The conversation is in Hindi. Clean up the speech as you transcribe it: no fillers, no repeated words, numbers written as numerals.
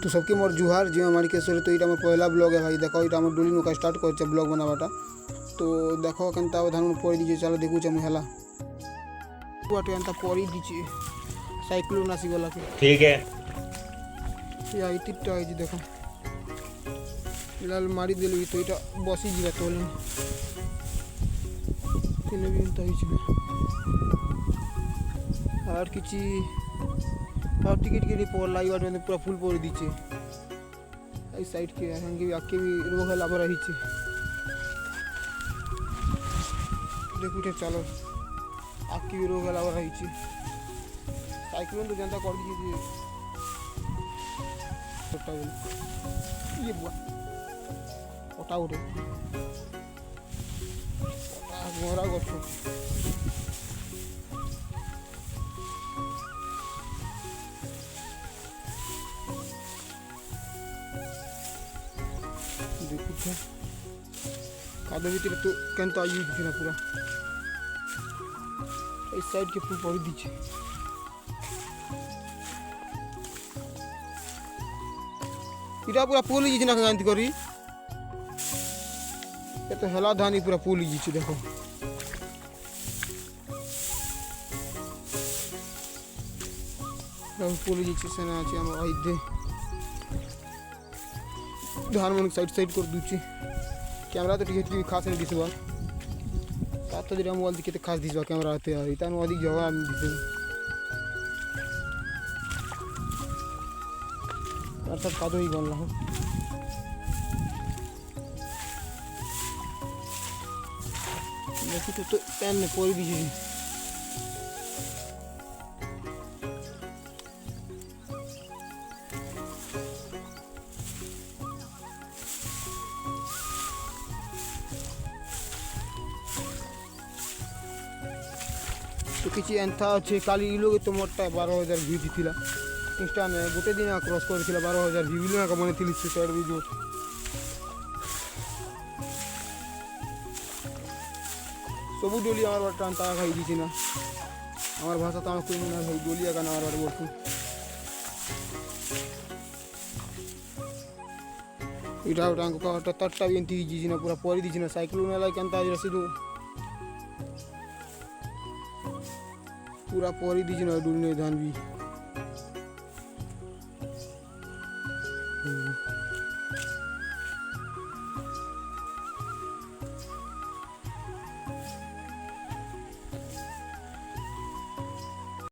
तो सबके मोर जुहार जी हमारी केसरे तो ये मोर पहला ब्लॉग है भाई देखो ये मोर डोली नुका स्टार्ट कर ब्लॉग बनावाटा तो देखो केनता धान पड़ी दीजिए चलो देखुचे मुझे हला बाटे एंता पड़ी दीजिए साइक्लोन आसीगला के ठीक है या इतिटा है जी देखो फिलहाल मारी देली तो ये बसी जीवा तोलन किने भी एंता ही और किसी और टिकट के लिए पोल लाई बाटे पूरा फुल पोल दीचे आई साइड के हंगे भी आके भी रोग है लाभ रही छे देखो इधर चलो आके भी रोग है लाभ रही छे साइक्लोन तो जनता कर दीजिए छोटा बोल ये बुआ ओटा उठे ओटा मोरा गछो देखुचे कादो भीतर तो केनता यूज दिखे ना पूरा इस साइड के फुल पड़ी दीचे इटा पूरा पुल ही ना गांधी करी ये तो हेला धानी पूरा पुल ही देखो पुल ही सेना আছে আমার আইদে धान मन साइड साइड कर दूची कैमरा तो टिके खास नहीं दिसवा तात दिरा मोबाइल दिखे खास दिसवा कैमरा आते यार इतान अधिक जगह हम दिसे और सब कादो ही गन रहा देखो तो पेन में पोरी दीजिए तो किसी एंथा अच्छे काली लोग तो मोटा 12,000 व्यू जीतिला इंस्टा में गोटे दिन क्रॉस कर 12,000 व्यू लोग का बने थी शेयर वीडियो सब डोली हमार बार टांता खाई दी ना हमार भाषा तो कोई ना भाई डोलिया का ना हमार बार बोलती इटा टांग का तट्टा भी एंती दी ना पूरा पड़ी दी ना साइक्लोन वाला केनता रसीद पूरा परी दीजिए ना डूलने धान भी